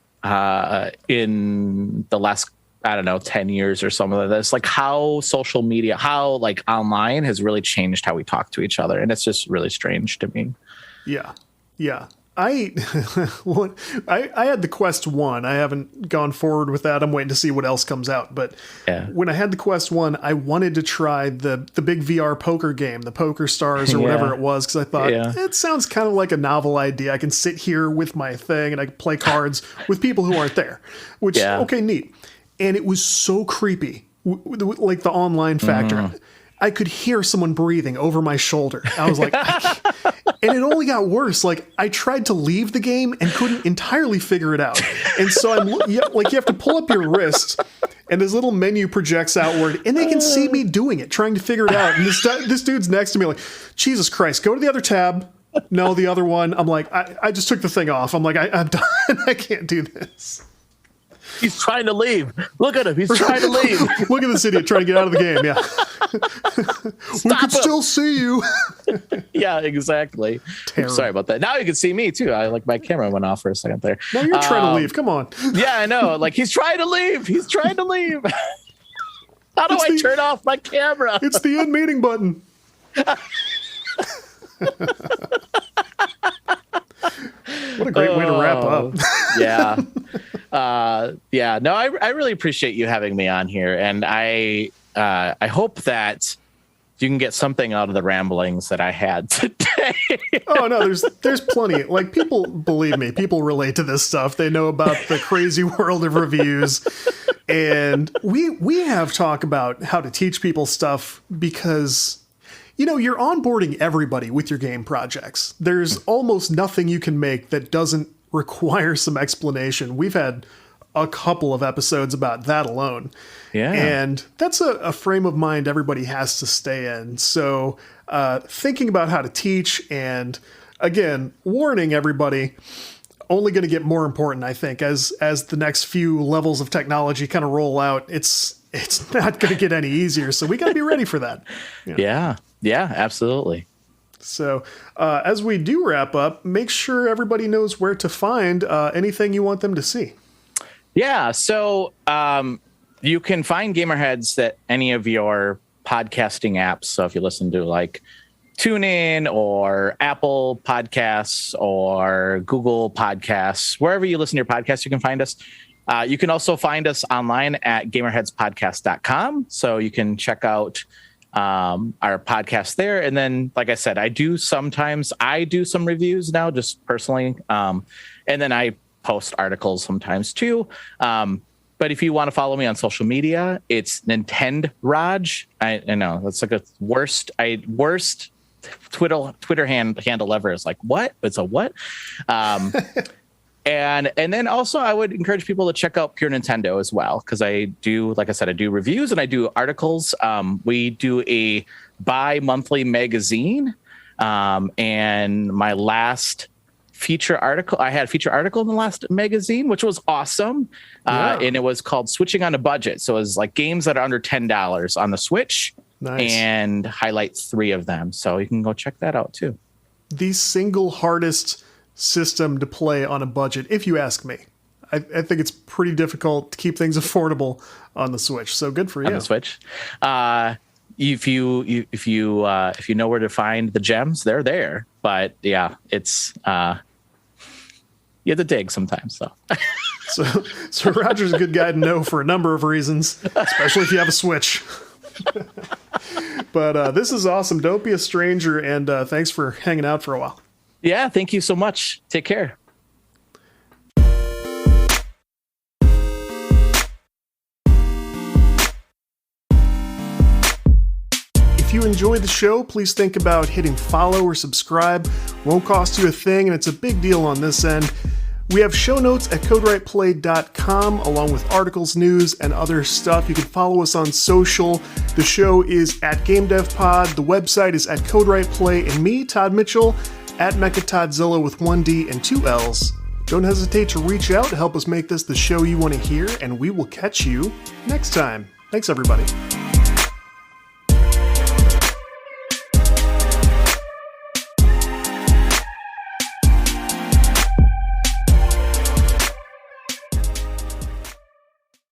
in the last, 10 years or something like this, like how social media, how like online has really changed how we talk to each other. And it's just really strange to me. Yeah. Yeah. I had the Quest 1. I haven't gone forward with that. I'm waiting to see what else comes out. But when I had the Quest 1, I wanted to try the big VR poker game, the Poker Stars or whatever it was, because I thought it sounds kind of like a novel idea. I can sit here with my thing and I can play cards with people who aren't there, which, okay, neat. And it was so creepy, like the online factor. I could hear someone breathing over my shoulder. I was like, and it only got worse. Like, I tried to leave the game and couldn't entirely figure it out. And so you have to pull up your wrist, and this little menu projects outward, and they can see me doing it, trying to figure it out. And this dude's next to me, like, Jesus Christ, go to the other tab. No, the other one. I'm like, I just took the thing off. I'm like, I'm done. I can't do this. He's trying to leave. Look at him. He's trying to leave. Look at this idiot trying to get out of the game. Yeah. We can still see you. Yeah, exactly. Sorry about that. Now you can see me too. My camera went off for a second there. No, you're trying to leave. Come on. Yeah, I know. Like, he's trying to leave. He's trying to leave. How do I turn off my camera? It's the end meeting button. What a great way to wrap up. Yeah. No, I really appreciate you having me on here. And I hope that you can get something out of the ramblings that I had today. Oh no, there's plenty. Like, people, believe me, people relate to this stuff. They know about the crazy world of reviews. And we have talk about how to teach people stuff because, you're onboarding everybody with your game projects. There's almost nothing you can make that doesn't require some explanation. We've had a couple of episodes about that alone. Yeah. And that's a frame of mind everybody has to stay in. So thinking about how to teach, and again, warning everybody, only going to get more important, I think, as the next few levels of technology kind of roll out. It's not going to get any easier. So we got to be ready for that. Yeah, absolutely. So as we do wrap up, make sure everybody knows where to find anything you want them to see. Yeah, so you can find Gamerheads at any of your podcasting apps. So if you listen to like TuneIn or Apple Podcasts or Google Podcasts, wherever you listen to your podcasts, you can find us. You can also find us online at gamerheadspodcast.com. So you can check out our podcast there. And then, like I said, I do some reviews now, just personally. And then I post articles sometimes too. But if you want to follow me on social media, it's Nintendo Raj. I know that's like a worst Twitter handle ever. Is like, what? It's a what? And then also I would encourage people to check out Pure Nintendo as well, because I do, like I said, I do reviews and I do articles. We do a bi-monthly magazine, and my last feature article, I had a feature article in the last magazine, which was awesome. And it was called Switching on a Budget. So it was like games that are under $10 on the Switch. Nice. And highlight 3 of them. So you can go check that out too. The single hardest system to play on a budget, if you ask me. I think it's pretty difficult to keep things affordable on the Switch. So good for you. On the Switch. If you know where to find the gems, they're there. But yeah, it's you have to dig sometimes. So Roger's a good guy to know for a number of reasons, especially if you have a Switch. But this is awesome. Don't be a stranger, and thanks for hanging out for a while. Yeah, thank you so much. Take care. If you enjoyed the show, please think about hitting follow or subscribe. Won't cost you a thing, and it's a big deal on this end. We have show notes at CodeWrightPlay.com, along with articles, news, and other stuff. You can follow us on social. The show is at GameDevPod. The website is at CodeWrightPlay, and me, Todd Mitchell, at MechaTodzilla with 1 D and 2 L's. Don't hesitate to reach out to help us make this the show you want to hear, and we will catch you next time. Thanks, everybody.